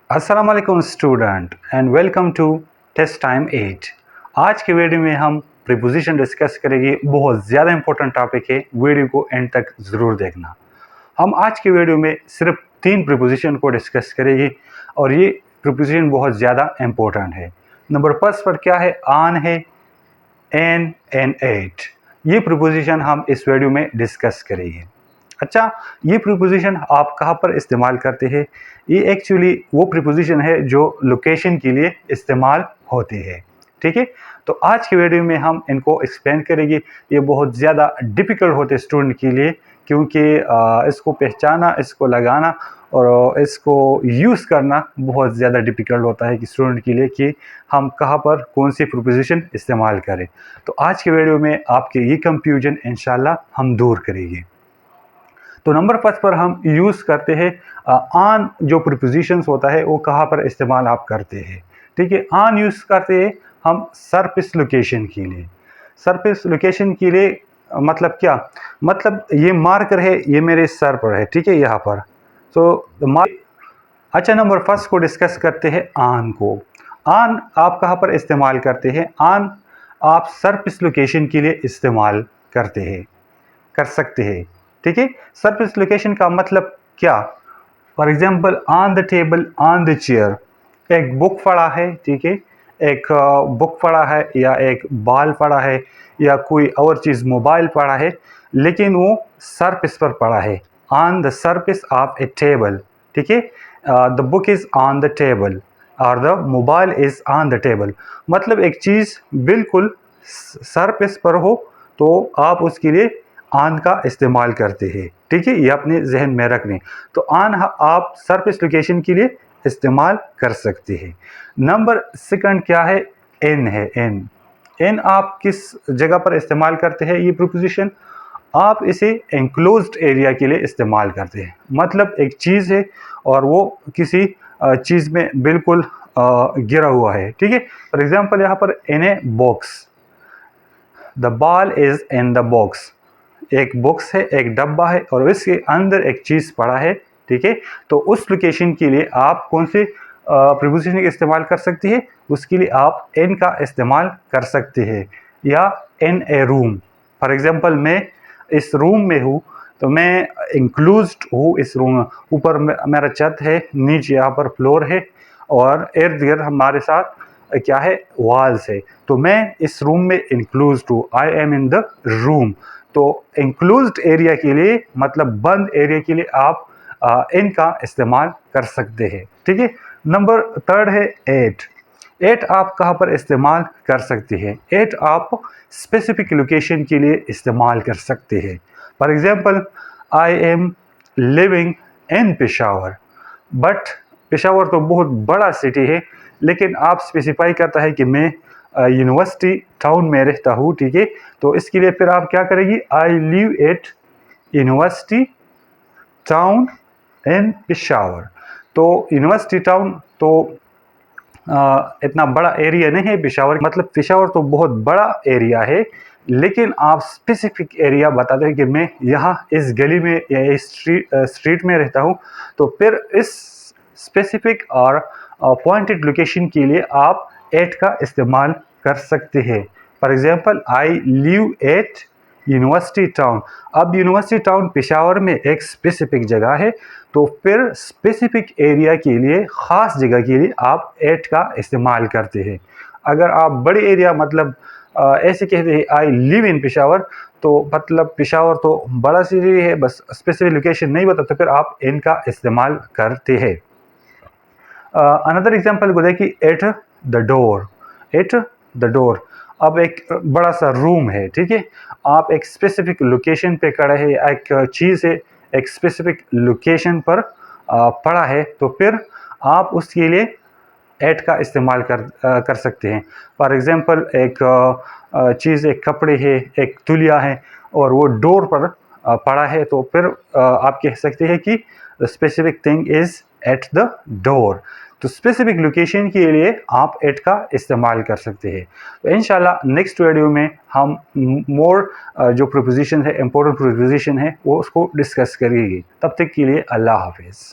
अस्सलाम वालेकुम student and welcome to test time 8। आज के वीडियो में हम प्रीपोजिशन डिस्कस करेंगे। बहुत ज़्यादा इंपॉर्टेंट टॉपिक है, वीडियो को एंड तक ज़रूर देखना। हम आज के वीडियो में सिर्फ 3 प्रीपोजिशन को डिस्कस करेंगे और ये प्रीपोजिशन बहुत ज़्यादा इंपॉर्टेंट है। नंबर फर्स्ट पर क्या है? आन है, एन एंड एट। ये प्रीपोजिशन हम इस वीडियो में डिस्कस करेंगे। अच्छा, ये प्रीपोजिशन आप कहाँ पर इस्तेमाल करते हैं? ये एक्चुअली वो प्रीपोजिशन है जो लोकेशन के लिए इस्तेमाल होती है। ठीक है, तो आज के वीडियो में हम इनको एक्सप्लेन करेंगे। ये बहुत ज़्यादा डिफ़िकल्ट होते हैं स्टूडेंट के लिए, क्योंकि इसको पहचाना, इसको लगाना और इसको यूज़ करना बहुत ज़्यादा डिफ़िकल्ट होता है कि स्टूडेंट के लिए कि हम कहाँ पर कौन सी प्रीपोजिशन इस्तेमाल करें। तो आज के वीडियो में आपके ये कंफ्यूजन इंशाल्लाह हम दूर करेंगे। तो नंबर फर्स्ट पर हम यूज़ करते हैं आन। जो प्रीपोजिशंस होता है वो कहाँ पर इस्तेमाल आप करते हैं? ठीक है, आन यूज़ करते हैं हम सरफेस लोकेशन के लिए। सरफेस लोकेशन के लिए मतलब क्या? मतलब ये मार्कर है, ये मेरे सर पर है, ठीक है, यहाँ पर। तो अच्छा, नंबर फर्स्ट को डिस्कस करते हैं आन को। आन आप कहाँ पर इस्तेमाल करते हैं? आन आप सरफेस लोकेशन के लिए इस्तेमाल कर सकते हैं। ठीक है, सरफेस लोकेशन का मतलब क्या? For example, on the table, on the chair. एक बुक पड़ा है, ठीक है, एक बुक पड़ा है या एक बॉल पड़ा है या कोई और चीज़ मोबाइल पड़ा है, लेकिन वो सरफेस पर पड़ा है, on the surface of a table. ठीक है, the book is on the table और the mobile is on the table. मतलब एक चीज़ बिल्कुल सरफेस पर हो तो आप उसके लिए आन का इस्तेमाल करते हैं। ठीक है, ये अपने जहन में रख लें। तो आन आप सरफेस लोकेशन के लिए इस्तेमाल कर सकते हैं। नंबर सेकंड क्या है? एन है। एन आप किस जगह पर इस्तेमाल करते हैं? ये प्रीपोजिशन आप इसे एनक्लोज्ड एरिया के लिए इस्तेमाल करते हैं। मतलब एक चीज़ है और वो किसी चीज़ में बिल्कुल गिरा हुआ है। ठीक है, फॉर एग्जाम्पल यहाँ पर in a box, the ball is in the box. एक बॉक्स है, एक डब्बा है और इसके अंदर एक चीज़ पड़ा है। ठीक है, तो उस लोकेशन के लिए आप कौन से प्रीपोजिशन का इस्तेमाल कर सकते हैं? उसके लिए आप इन का इस्तेमाल कर सकते हैं। या इन ए रूम, फॉर एग्जांपल मैं इस रूम में हूँ तो मैं इंक्लूज्ड हूँ इस रूम में। ऊपर मेरा छत है, नीचे यहाँ पर फ्लोर है और इर्द गिर्द हमारे साथ क्या है? वॉल्स है। तो मैं इस रूम में इंक्लूज्ड हूँ, I am in the room. तो इंक्लोज्ड एरिया के लिए, मतलब बंद एरिया के लिए आप इनका इस्तेमाल कर सकते हैं। ठीक है, नंबर थर्ड है एट। एट आप कहाँ पर इस्तेमाल कर सकते हैं? एट आप स्पेसिफिक लोकेशन के लिए इस्तेमाल कर सकते हैं। For example, I am living in Peshawar. But Peshawar तो बहुत बड़ा सिटी है, लेकिन आप स्पेसिफाई करता है कि मैं यूनिवर्सिटी टाउन में रहता हूँ। ठीक है, तो इसके लिए फिर आप क्या करेंगी? I live at university town in Peshawar. तो यूनिवर्सिटी टाउन तो इतना बड़ा एरिया नहीं है पेशावर, मतलब पेशावर तो बहुत बड़ा एरिया है, लेकिन आप स्पेसिफिक एरिया बताते हैं कि मैं यहाँ इस गली में या इस स्ट्रीट में रहता हूँ। तो फिर इस स्पेसिफिक और पॉइंटेड लोकेशन के लिए आप एट का इस्तेमाल कर सकते हैं। For example, I live at university town. अब यूनिवर्सिटी टाउन पेशावर में एक स्पेसिफिक जगह है, तो फिर स्पेसिफिक एरिया के लिए, ख़ास जगह के लिए आप एट का इस्तेमाल करते हैं। अगर आप बड़े एरिया, मतलब ऐसे कहते हैं आई लिव इन पेशावर, तो मतलब पेशावर तो बड़ा सिटी है, बस स्पेसिफिक लोकेशन नहीं बता, तो फिर आप इनका इस्तेमाल करते हैं। अनदर एग्जांपल को देखिए, at the door. At the door, अब एक बड़ा सा रूम है, ठीक है, आप एक स्पेसिफिक लोकेशन पे खड़े हैं, एक चीज़ है एक स्पेसिफिक लोकेशन पर पड़ा है, तो फिर आप उसके लिए एट का इस्तेमाल कर सकते हैं। फॉर एग्जांपल, एक चीज़, एक कपड़े है, एक तुलिया है और वो डोर पर पड़ा है, तो फिर आप कह सकते हैं कि the specific thing is at the door. तो स्पेसिफिक लोकेशन के लिए आप एट का इस्तेमाल कर सकते हैं। तो इंशाल्लाह नेक्स्ट वीडियो में हम मोर जो प्रीपोजिशन है, इम्पोर्टेंट प्रीपोजिशन है, वो उसको डिस्कस करेंगे। तब तक के लिए अल्लाह हाफिज़।